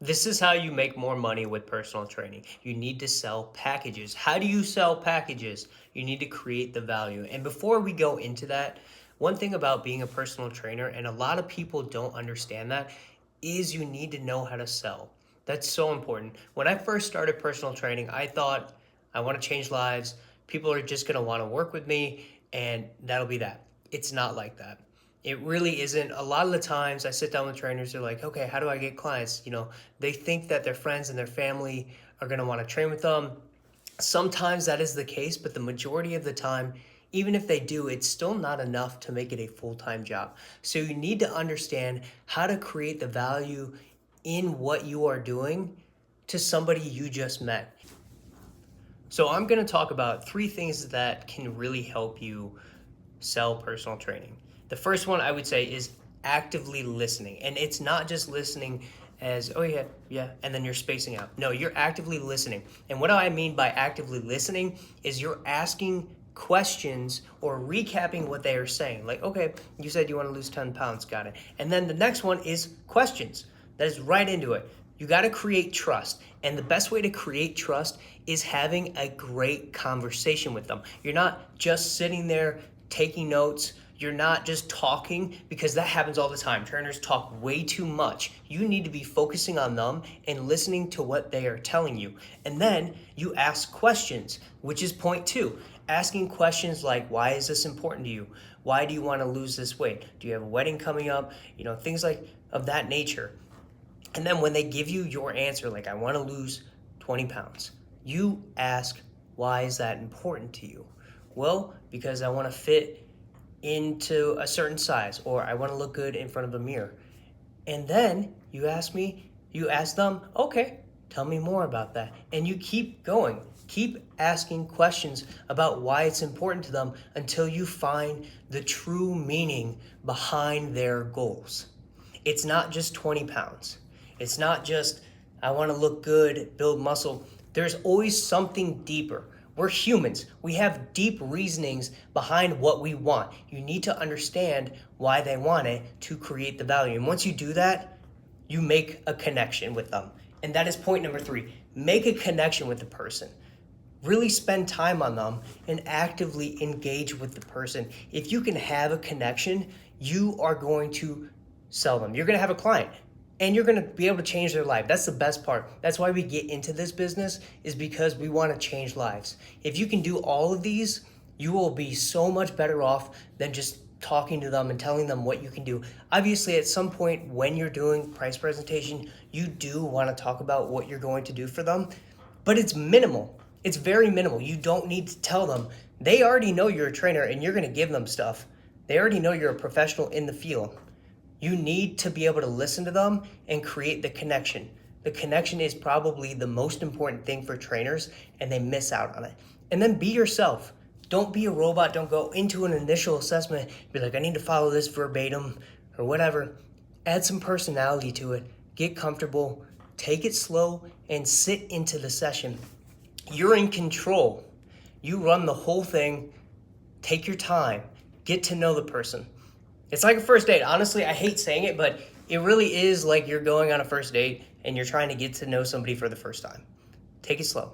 This is how you make more money with personal training. You need to sell packages. How do you sell packages? You need to create the value. And before we go into that, one thing about being a personal trainer, and a lot of people don't understand that, is you need to know how to sell. That's so important. When I first started personal training, I thought I want to change lives. People are just going to want to work with me, and that'll be that. It's not like that. It really isn't. A lot of the times I sit down with trainers, they're like, okay, how do I get clients? They think that their friends and their family are going to want to train with them. Sometimes that is the case, but the majority of the time, even if they do, it's still not enough to make it a full-time job. So you need to understand how to create the value in what you are doing to somebody you just met. So I'm going to talk about three things that can really help you sell personal training. The first one I would say is actively listening. And it's not just listening as, oh yeah, yeah, and then you're spacing out. No, you're actively listening. And what I mean by actively listening is you're asking questions or recapping what they are saying. Like, okay, you said you want to lose 10 pounds, got it. And then the next one is questions. That is right into it. You got to create trust. And the best way to create trust is having a great conversation with them. You're not just sitting there taking notes. You're not just talking, because that happens all the time. Trainers talk way too much. You need to be focusing on them and listening to what they are telling you. And then you ask questions, which is point two. Asking questions like, why is this important to you? Why do you want to lose this weight? Do you have a wedding coming up? Things like of that nature. And then when they give you your answer, like, I want to lose 20 pounds, you ask, why is that important to you? Well, because I want to fit into a certain size, or I want to look good in front of a mirror. And then you ask them, okay, tell me more about that. And you keep going. Keep asking questions about why it's important to them until you find the true meaning behind their goals. It's not just 20 pounds. It's not just, I want to look good, build muscle. There's always something deeper. We're humans. We have deep reasonings behind what we want. You need to understand why they want it to create the value. And once you do that, you make a connection with them. And that is point number three. Make a connection with the person. Really spend time on them and actively engage with the person. If you can have a connection, you are going to sell them. You're going to have a client. And you're going to be able to change their life. That's the best part. That's why we get into this business, is because we want to change lives. If you can do all of these, you will be so much better off than just talking to them and telling them what you can do. Obviously, at some point when you're doing price presentation, you do want to talk about what you're going to do for them, but it's minimal. It's very minimal. You don't need to tell them. They already know you're a trainer and you're going to give them stuff. They already know you're a professional in the field. You need to be able to listen to them and create the connection. The connection is probably the most important thing for trainers, and they miss out on it. And then be yourself. Don't be a robot. Don't go into an initial assessment, be like, I need to follow this verbatim or whatever. Add some personality to it. Get comfortable. Take it slow and sit into the session. You're in control. You run the whole thing. Take your time. Get to know the person. It's like a first date. Honestly, I hate saying it, but it really is like you're going on a first date and you're trying to get to know somebody for the first time. Take it slow.